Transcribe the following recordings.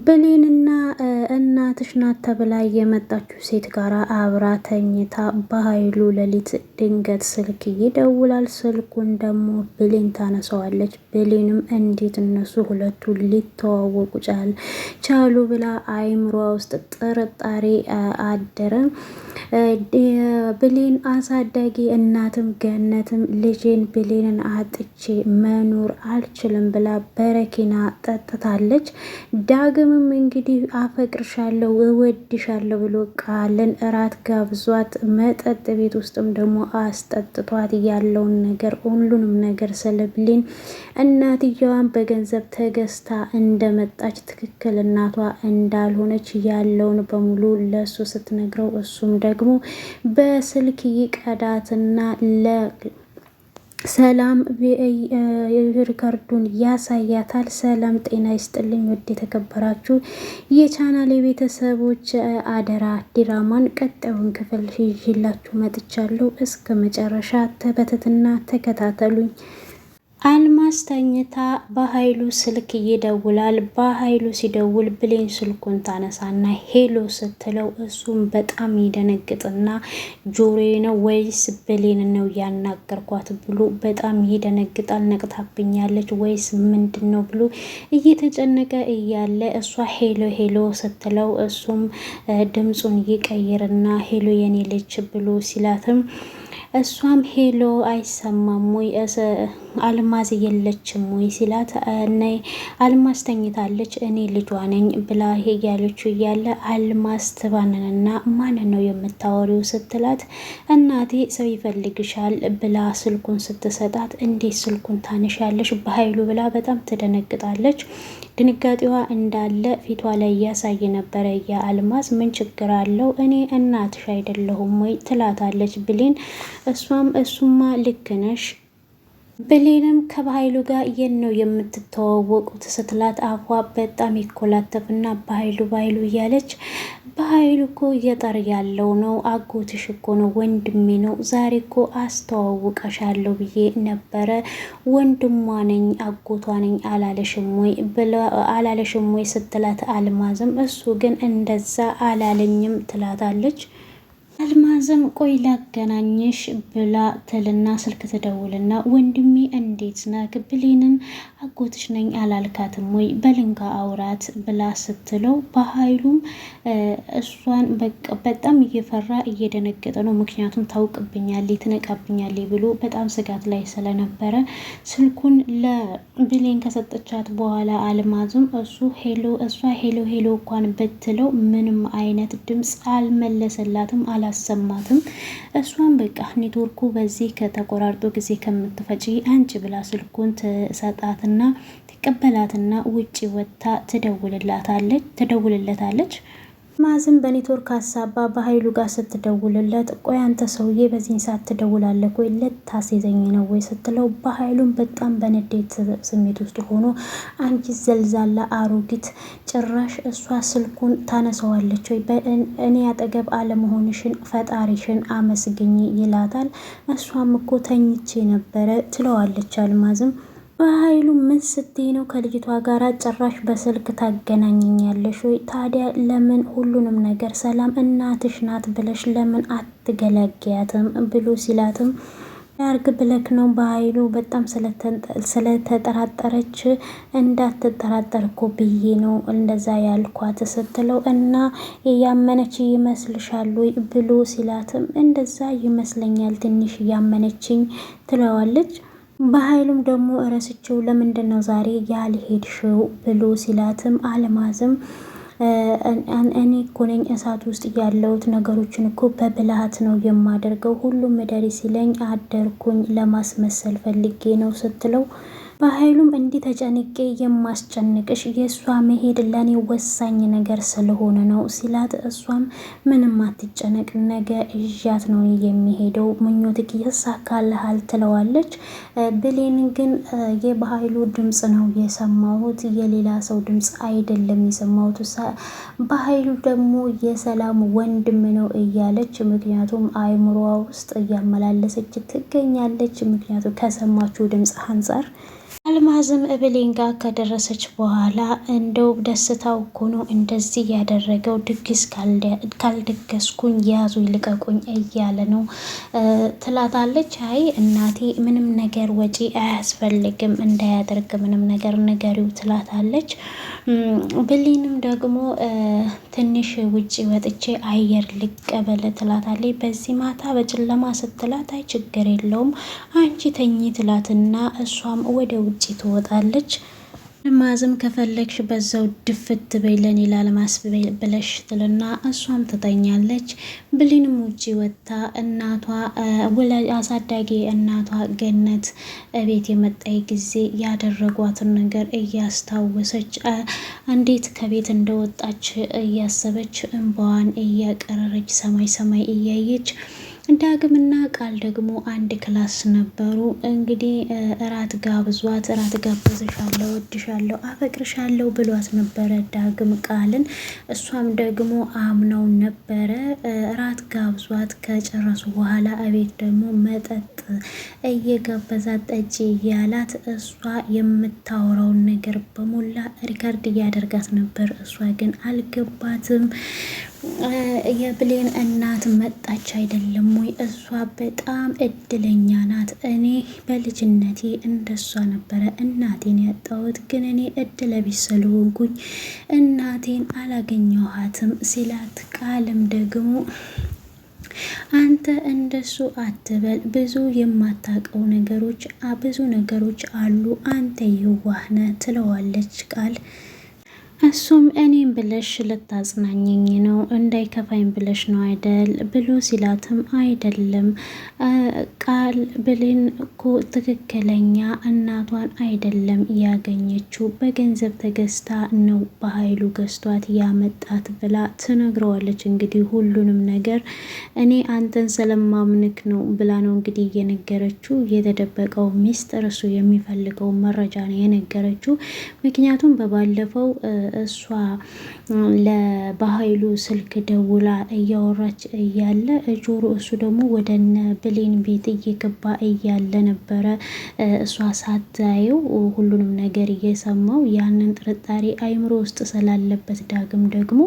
ብሌንና እናትሽ ናት ተብላ የመጣችው ሴት ጋር አብራ ተኝታ በኃይሉ ሌሊት ድንገት ስልክ ይደውላል። ስልኩን ደግሞ ብሌን ታነሳዋለች። ብሌንም እንዴት እነሱ ሁለቱ ሊተዋወቁ ቻሉ ብላ አይምሯ ውስጥ ጥርጣሬ አደረ። ብሌን አሳዳጊ እናትም ገነትም ልጄን ብሌንን አጥቼ መኖር አልችልም ብላ በረኪና ጠጥታለች። ዳግምም እንግዲህ አፈቅርሻለሁ እወድሻለሁ ብሎ ቃልን እራት ጋብዟት መጠጥ ቤት ውስጥም ደግሞ አስጠጥቷት ያለውን ነገር ሁሉንም ነገር ስለ ብሌን እናትየዋን በገንዘብ ተገዝታ እንደመጣች ትክክል እናቷ እንዳልሆነች ያለውን በሙሉ ለሱ ስትነግረው እሱም ደግሞ በስልክ ይቀዳትና ሰላም ሪከርዱን ያሳያታል። ሰላም ጤና ይስጥልኝ ውድ የተከበራችሁ የቻናል የቤተሰቦች አደራ ድራማን ቀጣዩን ክፍል ይዤላችሁ መጥቻለሁ። እስከ መጨረሻ በትህትና ተከታተሉኝ። አልማዝ ተኝታ በኃይሉ ስልክ ይደውላል። በኃይሉ ሲደውል ብሌን ስልኩን ታነሳና ሄሎ ስትለው እሱም በጣም ይደነግጥና ጆሮዬ ነው ወይስ ብሌን ነው ያናገርኳት ብሎ በጣም ይደነግጣል። ነቅታብኛለች ወይስ ምንድን ነው ብሎ እየተጨነቀ እያለ እሷ ሄሎ ሄሎ ስትለው እሱም ድምፁን ይቀይርና ሄሎ የኔ ልጅ ብሎ ሲላትም እሷም ሄሎ አይሰማም ወይ አልማዝ የለችም ወይ ሲላት ነይ አልማዝ ተኝታለች እኔ ልጇ ነኝ ብላ ያለችው እያለ አልማዝ ትባንንና ማን ነው የምታወሪው ስትላት እናቴ ሰው ይፈልግሻል ብላ ስልኩን ስትሰጣት እንዴት ስልኩን ታነሻለሽ በኃይሉ ብላ በጣም ትደነግጣለች። ድንጋጤዋ እንዳለ ፊቷ ላይ ያሳይ ነበረ። የአልማዝ ምን ችግር አለው እኔ እናትሽ አይደለሁም ወይ ትላታለች ብሌን። እሱማ ልክ ነሽ ብሌንም ከበኃይሉ ጋር የት ነው የምትተዋወቁት ስትላት አፏ በጣም ይኮላተፍና በኃይሉ እያለች በኃይሉ እኮ እየጠር ያለው ነው አጎትሽ እኮ ነው ወንድሜ ነው ዛሬ እኮ አስተዋውቀሻለሁ ብዬ ነበረ ወንድሟ ነኝ አጎቷ ነኝ አላለሽም ወይ ስትላት አልማዝም እሱ ግን እንደዛ አላለኝም ትላታለች። አልማዝም ቆይ ላገናኝሽ ብላ ትልና ስልክ ትደውልና ወንድሜ እንዴት ነህ ብሌንን አጎትሽ ነኝ አላልካትም ወይ በልንጋ አውራት ብላ ስትለው በኃይሉም እሷን በጣም እየፈራ እየደነገጠ ነው። ምክንያቱም ታውቅብኛለች ትነቃብኛለች ብሎ በጣም ስጋት ላይ ስለነበረ ስልኩን ለብሌን ከሰጠቻት በኋላ አልማዝም እሷ ሄሎ እንኳን ብትለው ምንም አይነት ድምፅ አልመለሰላትም አላሰማትም። እሷን በቃ ኔትወርኩ በዚህ ከተቆራርጦ ጊዜ ከምትፈጪ አንቺ ብላ ስልኩን ትሰጣትና ትቀበላትና ውጪ ወጥታ ትደውልለታለች። ማዝም በኔትወርክ ሀሳባ በኃይሉ ጋር ስትደውልለት ቆይ አንተ ሰውዬ በዚህን ሰዓት ትደውላለህ ወይ ልታስይዘኝ ነው ወይ ስትለው በኃይሉም በጣም በንዴት ስሜት ውስጥ ሆኖ አንቺ ዘልዛላ አሮጊት ጭራሽ እሷ ስልኩን ታነሳዋለች ወይ እኔ አጠገብ አለመሆንሽን ፈጣሪሽን አመስግኝ ይላታል። እሷም እኮ ተኝቼ ነበረ ትለዋለች። አልማዝም በኃይሉ ምን ስትይ ነው ከልጅቷ ጋር ጭራሽ በስልክ ታገናኘኛለሽ ወይ ታዲያ ለምን ሁሉንም ነገር ሰላም እናትሽ ናት ብለሽ ለምን አትገላገያትም ብሎ ሲላትም ያርግ ብለክ ነው በኃይሉ በጣም ስለተጠራጠረች እንዳትጠራጠር እኮ ብዬ ነው እንደዛ ያልኳት ስትለው እና ያመነች ይመስልሻል ብሎ ሲላትም እንደዛ ይመስለኛል ትንሽ ያመነችኝ ትለዋለች። በኃይሉም ደግሞ እረስቸው ለምንድነው ዛሬ ያልሄድሽው ብሎ ሲላትም አልማዝም እኔ እኮ ነኝ እሳት ውስጥ ያለሁት ነገሮችን እኮ በብልሃት ነው የማደርገው ሁሉም መደሪ ሲለኝ አደርኩኝ ለማስመሰል ፈልጌ ነው ስትለው በኃይሉም እንዲህ ተጨንቄ የማስጨንቅሽ የእሷ መሄድ ለኔ ወሳኝ ነገር ስለሆነ ነው ሲላት እሷም ምንም አትጨነቅ ነገ እዣት ነው የሚሄደው ምኞትክ ይሳካልሃል ትለዋለች። ብሌን ግን የበኃይሉ ድምፅ ነው የሰማሁት የሌላ ሰው ድምፅ አይደለም የሰማሁት በኃይሉ ደግሞ የሰላም ወንድም ነው እያለች ምክንያቱም አይምሮዋ ውስጥ እያመላለሰች ትገኛለች። ምክንያቱም ከሰማችው ድምፅ አንጻር አልማዝም ብሌን ጋር ከደረሰች በኋላ እንደው ደስታው እኮ ነው እንደዚህ ያደረገው፣ ድግስ ካልደገስኩኝ ያዙ ይልቀቁኝ እያለ ነው ትላታለች። አይ እናቴ ምንም ነገር ወጪ አያስፈልግም እንዳያደርግ ምንም ነገር ንገሪው ትላታለች። ብሌንም ደግሞ ትንሽ ውጪ ወጥቼ አየር ልቀበል ትላታለች። በዚህ ማታ በጨለማ ስትላት አይ ችግር የለውም አንቺ ተኚ ትላትና እሷም ወደ ውጭ ትወጣለች። አልማዝም ከፈለግሽ በዛው ድፍት በይለን ይላል ብለሽ ትልና እሷም ትተኛለች። ብሌንም ውጪ ወጥታ እናቷ አሳዳጊ እናቷ ገነት ቤት የመጣይ ጊዜ ያደረጓትን ነገር እያስታወሰች እንዴት ከቤት እንደወጣች እያሰበች እንባዋን እያቀረረች ሰማይ ሰማይ እያየች ዳግምና ቃል ደግሞ አንድ ክላስ ነበሩ። እንግዲህ እራት ጋብዟት እራት ጋብዝሻለሁ፣ ወድሻለሁ፣ አፈቅርሻለሁ ብሏት ነበረ ዳግም ቃልን። እሷም ደግሞ አምነው ነበረ። እራት ጋብዟት ከጨረሱ በኋላ እቤት ደግሞ መጠጥ እየጋበዛት ጠጪ እያላት እሷ የምታወራውን ነገር በሞላ ሪከርድ እያደርጋት ነበር። እሷ ግን አልገባትም። የብሌን እናት መጣች አይደለም ወይ? እሷ በጣም እድለኛ ናት። እኔ በልጅነቴ እንደሷ ነበረ እናቴን ያጣሁት፣ ግን እኔ እድለ ቢስ ስለሆንኩኝ እናቴን አላገኘኋትም ሲላት፣ ቃልም ደግሞ አንተ እንደሱ አትበል፣ ብዙ የማታውቀው ብዙ ነገሮች አሉ፣ አንተ የዋህ ነህ ትለዋለች ቃል። እሱም እኔም ብለሽ ልታጽናኘኝ ነው እንዳይከፋኝ ብለሽ ነው አይደል ብሎ ሲላትም አይደለም ቃል ብሌን እኮ ትክክለኛ እናቷን አይደለም ያገኘችው በገንዘብ ተገዝታ ነው በኃይሉ ገዝቷት ያመጣት ብላ ትነግረዋለች። እንግዲህ ሁሉንም ነገር እኔ አንተን ስለማምንክ ነው ብላ ነው እንግዲህ እየነገረችው። የተደበቀው ሚስጥር እሱ የሚፈልገው መረጃ ነው የነገረችው። ምክንያቱም በባለፈው እሷ ለባህሉ ስልክ ደውላ እያወራች እያለ ጆሮ እሱ ደግሞ ወደነ ብሌን ቤት እየገባ እያለ ነበረ እሷ ሳታየው ሁሉንም ነገር እየሰማው። ያንን ጥርጣሬ አይምሮ ውስጥ ስላለበት ዳግም ደግሞ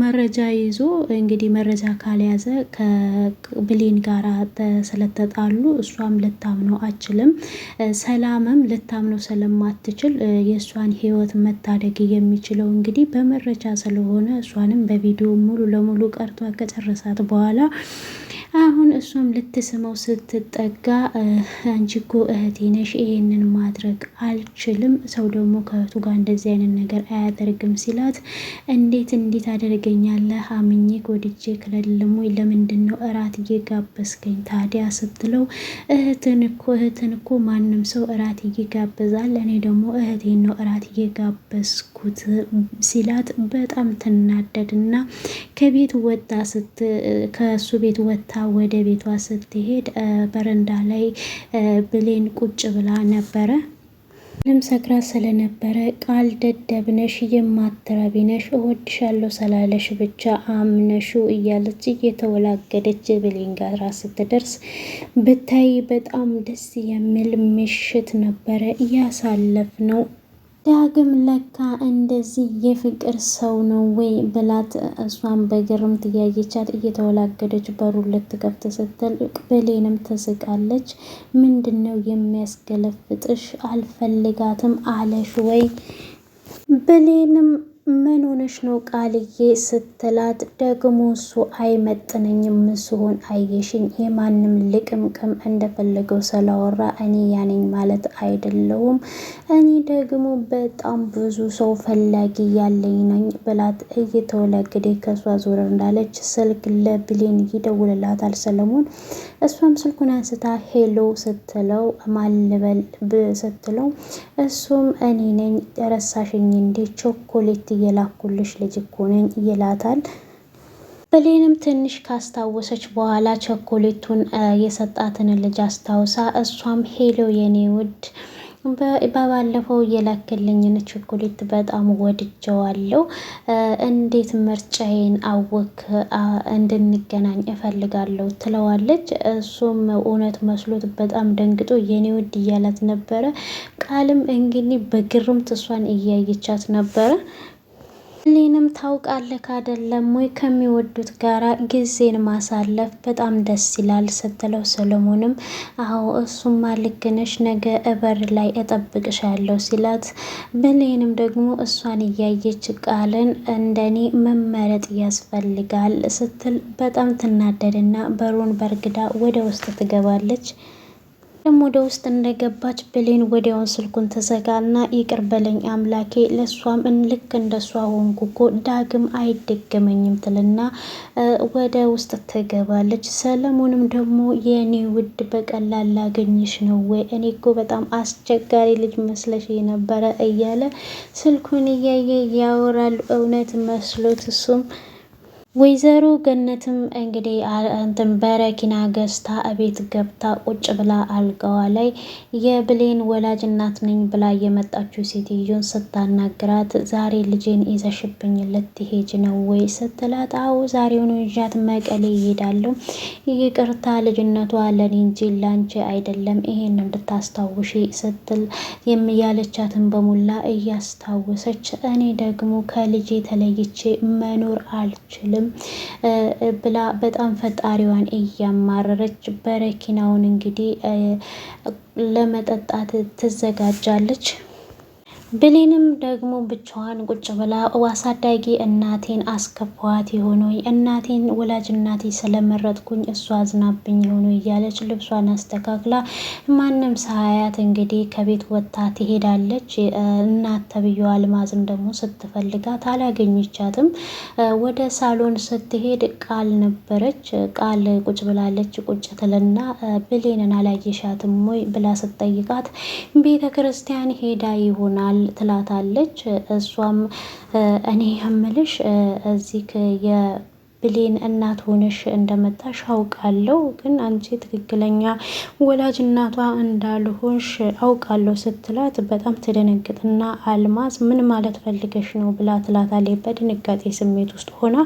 መረጃ ይዞ እንግዲህ መረጃ ካልያዘ ከብሌን ጋር ስለተጣሉ እሷም ልታምነው አችልም፣ ሰላምም ልታምነው ስለማትችል የእሷን ህይወት መታደግ የሚችል እንግዲህ በመረጃ ስለሆነ እሷንም በቪዲዮ ሙሉ ለሙሉ ቀርቷ ከጨረሳት በኋላ አሁን እሷም ልትስመው ስትጠጋ አንቺ እኮ እህቴ ነሽ፣ ይሄንን ማድረግ አልችልም፣ ሰው ደግሞ ከእህቱ ጋር እንደዚህ አይነት ነገር አያደርግም ሲላት፣ እንዴት አደርገኛለህ? አምኜ ወድጄ ክለልም ወይ? ለምንድን ነው እራት እየጋበዝከኝ ታዲያ ስትለው፣ እህትን እኮ ማንም ሰው እራት እየጋበዛል፣ እኔ ደግሞ እህቴን ነው እራት እየጋበዝኩት ሲላት፣ በጣም ትናደድና ከእሱ ቤት ወጣ ወደ ቤቷ ስትሄድ በረንዳ ላይ ብሌን ቁጭ ብላ ነበረ። ምንም ሰክራ ስለነበረ ቃል ደደብነሽ፣ የማትረቢነሽ፣ እወድሻለሁ ስላለሽ ብቻ አምነሹ እያለች እየተወላገደች ብሌን ጋር ስትደርስ ብታይ በጣም ደስ የሚል ምሽት ነበረ እያሳለፍ ነው። ዳግም ለካ እንደዚህ የፍቅር ሰው ነው ወይ ብላት እሷን በግርምት እያየቻት እየተወላገደች በሩን ልትከፍት ስትል ብሌንም ትስቃለች። ምንድን ነው የሚያስገለፍጥሽ? አልፈልጋትም አለሽ ወይ? ብሌንም ምን ሆነሽ ነው ቃልዬ ስትላት፣ ደግሞ እሱ አይመጥነኝም ስሆን አየሽኝ፣ የማንም ልቅምቅም እንደፈለገው ስላወራ እኔ ያነኝ ማለት አይደለሁም፣ እኔ ደግሞ በጣም ብዙ ሰው ፈላጊ ያለኝ ነኝ ብላት እየተወላገደ ከሷ ዞር እንዳለች ስልክ ለብሌን ይደውልላታል ሰለሞን። እሷም ስልኩን አንስታ ሄሎ ስትለው ማልበል ስትለው እሱም እኔ ነኝ ረሳሽኝ እንዴ ቾኮሌት የላኩልሽ ልጅ እኮ ነኝ ይላታል። ብሌንም ትንሽ ካስታወሰች በኋላ ቸኮሌቱን የሰጣትን ልጅ አስታውሳ እሷም ሄሎ የኔ ውድ በባለፈው የላክልኝን ቸኮሌት በጣም ወድጀዋለሁ። እንዴት ምርጫዬን አወክ? እንድንገናኝ እፈልጋለሁ ትለዋለች። እሱም እውነት መስሎት በጣም ደንግጦ የኔ ውድ እያላት ነበረ። ቃልም እንግዲህ በግርምት እሷን እያየቻት ነበረ። ብሌንም ታውቃለህ አይደለም ወይ ከሚወዱት ጋራ ጊዜን ማሳለፍ በጣም ደስ ይላል ስትለው፣ ሰለሞንም አዎ እሱማ ልክ ነሽ፣ ነገ በር ላይ እጠብቅሻለሁ ሲላት፣ ብሌንም ደግሞ እሷን እያየች ቃልን እንደኔ መመረጥ ያስፈልጋል ስትል በጣም ትናደድና በሩን በርግዳ ወደ ውስጥ ትገባለች። ወደ ውስጥ እንደገባች ብሌን ወዲያውን ስልኩን ተዘጋና ይቅር በለኝ አምላኬ፣ ለሷም ልክ እንደሷ ሆንኩ እኮ ዳግም አይደገመኝም ትልና ወደ ውስጥ ትገባለች። ሰለሞንም ደግሞ የኔ ውድ በቀላል ላገኝሽ ነው ወይ? እኔ እኮ በጣም አስቸጋሪ ልጅ መስለሽ ነበረ እያለ ስልኩን እያየ ያወራል። እውነት መስሎት እሱም ወይዘሮ ገነትም እንግዲህ እንትን በረኪና ገዝታ እቤት ገብታ ቁጭ ብላ አልጋዋ ላይ የብሌን ወላጅ እናት ነኝ ብላ የመጣችው ሴትዮን ስታናግራት፣ ዛሬ ልጄን ይዘሽብኝ ልትሄጅ ነው ወይ ስትላት፣ አዎ ዛሬውኑ ይዣት መቀሌ ይሄዳለሁ፣ ይቅርታ ልጅነቷ ለኔ እንጂ ላንቺ አይደለም፣ ይሄን እንድታስታውሺ ስትል ያለቻትን በሙላ እያስታወሰች፣ እኔ ደግሞ ከልጄ ተለይቼ መኖር አልችልም ብላ በጣም ፈጣሪዋን እያማረረች በረኪናውን እንግዲህ ለመጠጣት ትዘጋጃለች። ብሌንም ደግሞ ብቻዋን ቁጭ ብላ አሳዳጊ እናቴን አስከፋዋት የሆነ እናቴን ወላጅ እናቴ ስለመረጥኩኝ እሷ አዝናብኝ የሆነ እያለች ልብሷን አስተካክላ ማንም ሳያት እንግዲህ ከቤት ወጥታ ትሄዳለች። እናት ተብዬዋ አልማዝም ደግሞ ስትፈልጋት አላገኘቻትም። ወደ ሳሎን ስትሄድ ቃል ነበረች። ቃል ቁጭ ብላለች። ቁጭ ትልና ብሌንን አላየሻትም ወይ ብላ ስትጠይቃት ቤተ ክርስቲያን ሄዳ ይሆናል ትላታለች። እሷም እኔ የምልሽ እዚህ ብሌን እናት ሆነሽ እንደመጣሽ አውቃለሁ፣ ግን አንቺ ትክክለኛ ወላጅ እናቷ እንዳልሆንሽ አውቃለሁ ስትላት በጣም ትደነግጥና አልማዝ ምን ማለት ፈልገሽ ነው ብላ ትላታለች። በድንጋጤ ስሜት ውስጥ ሆና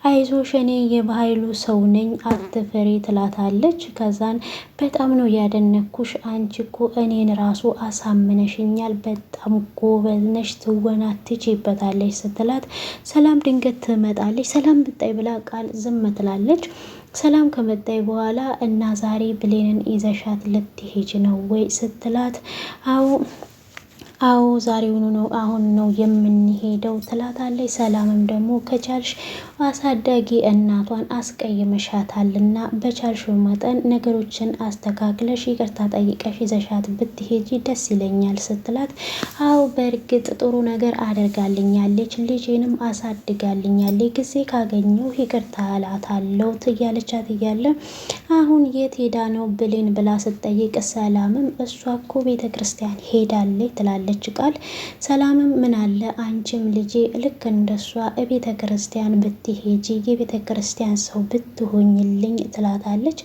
አይዞሽ እኔ የባህሉ ሰው ነኝ አትፍሪ ትላታለች። ከዛን በጣም ነው ያደነኩሽ፣ አንቺ እኮ እኔን ራሱ አሳምነሽኛል፣ በጣም ጎበዝ ነሽ፣ ትወና ትችይበታለች ስትላት፣ ሰላም ድንገት ትመጣለች። ሰላም ብታይ ብላ ቃል ዝም ትላለች። ሰላም ከመጣይ በኋላ እና ዛሬ ብሌንን ይዘሻት ልትሄጅ ነው ወይ ስትላት፣ አዎ ዛሬውኑ ነው አሁን ነው የምንሄደው ትላታለች። ሰላምም ደግሞ ከቻልሽ አሳዳጊ እናቷን አስቀይመሻታልና በቻልሽው መጠን ነገሮችን አስተካክለሽ ይቅርታ ጠይቀሽ ይዘሻት ብትሄጂ ደስ ይለኛል ስትላት፣ አዎ በእርግጥ ጥሩ ነገር አደርጋልኛለች፣ ልጄንም አሳድጋልኛለች፣ ጊዜ ካገኘው ይቅርታ እላታለሁ እያለቻት እያለ አሁን የት ሄዳ ነው ብሌን ብላ ስትጠይቅ፣ ሰላምም እሷ እኮ ቤተ ክርስቲያን ሄዳለች ትላለች። ቃል ሰላምም ምን አለ አንቺም ልጄ ልክ እንደሷ ቤተ ክርስቲያን ብትሄጂ የቤተ ክርስቲያን ሰው ብትሆኝልኝ ትላታለች።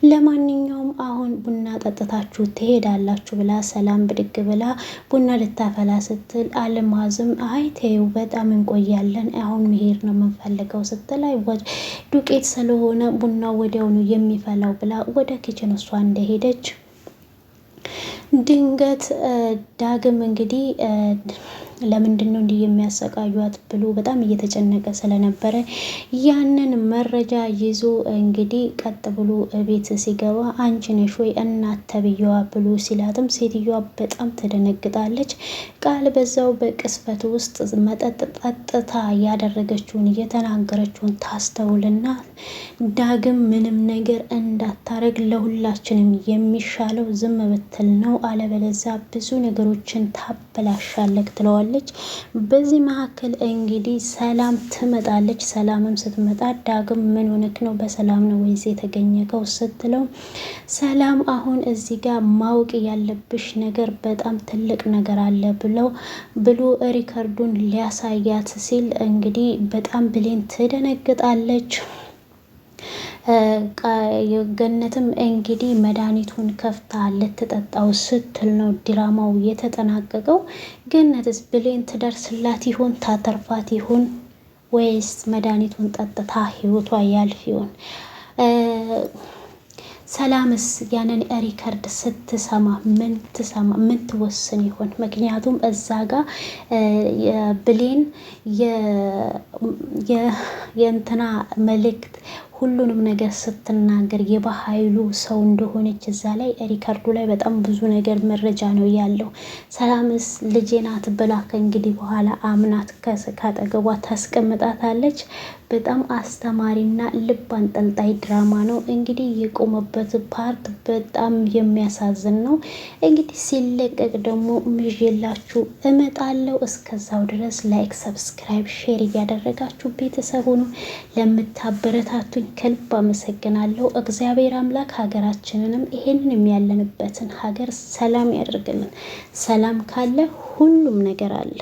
ለማንኛውም አሁን ቡና ጠጥታችሁ ትሄዳላችሁ ብላ ሰላም ብድግ ብላ ቡና ልታፈላ ስትል፣ አልማዝም አይ ተይው በጣም እንቆያለን አሁን መሄድ ነው የምንፈልገው ስትል፣ ዱቄት ስለሆነ ቡናው ወዲያውኑ የሚፈላው ብላ ወደ ኪችን እሷ እንደሄደች ድንገት ዳግም እንግዲህ ለምንድን ነው እንዲህ የሚያሰቃዩት ብሎ በጣም እየተጨነቀ ስለነበረ ያንን መረጃ ይዞ እንግዲህ ቀጥ ብሎ ቤት ሲገባ አንቺ ነሽ ወይ እናት ተብዬዋ ብሎ ሲላትም ሴትዮዋ በጣም ትደነግጣለች። ቃል በዛው በቅስፈት ውስጥ መጠጥ ጠጥታ ያደረገችውን እየተናገረችውን ታስተውልና ዳግም ምንም ነገር እንዳታረግ ለሁላችንም የሚሻለው ዝም ብትል ነው፣ አለበለዚያ ብዙ ነገሮችን ታበላሻለክ ትለዋለች። በዚህ መካከል እንግዲህ ሰላም ትመጣለች። ሰላምም ስትመጣ ዳግም ምን ሆነክ ነው በሰላም ነው ወይስ የተገኘከው ስትለው፣ ሰላም አሁን እዚህ ጋር ማወቅ ያለብሽ ነገር በጣም ትልቅ ነገር አለ ብሎ ሪከርዱን ሊያሳያት ሲል እንግዲህ በጣም ብሌን ትደነግጣለች። ገነትም እንግዲህ መድኃኒቱን ከፍታ ልትጠጣው ስትል ነው ድራማው የተጠናቀቀው። ገነትስ ብሌን ትደርስላት ይሆን? ታተርፋት ይሆን? ወይስ መድኃኒቱን ጠጥታ ህይወቷ ያልፍ ይሆን? ሰላምስ ያንን ሪከርድ ስትሰማ ምን ትወስን ይሆን? ምክንያቱም እዛ ጋር ብሌን የእንትና መልእክት ሁሉንም ነገር ስትናገር የበኃይሉ ሰው እንደሆነች እዛ ላይ ሪከርዱ ላይ በጣም ብዙ ነገር መረጃ ነው ያለው። ሰላምስ ልጄ ናት ብላ ከእንግዲህ በኋላ አምናት ካጠገቧ ታስቀምጣታለች። በጣም አስተማሪና ልብ አንጠልጣይ ድራማ ነው። እንግዲህ የቆመበት ፓርት በጣም የሚያሳዝን ነው። እንግዲህ ሲለቀቅ ደግሞ ይዤላችሁ እመጣለሁ። እስከዛው ድረስ ላይክ፣ ሰብስክራይብ፣ ሼር እያደረጋችሁ ቤተሰቡ ነው ለምታበረታቱኝ ከልብ አመሰግናለሁ። እግዚአብሔር አምላክ ሀገራችንንም ይሄንን ያለንበትን ሀገር ሰላም ያደርግልን። ሰላም ካለ ሁሉም ነገር አለ።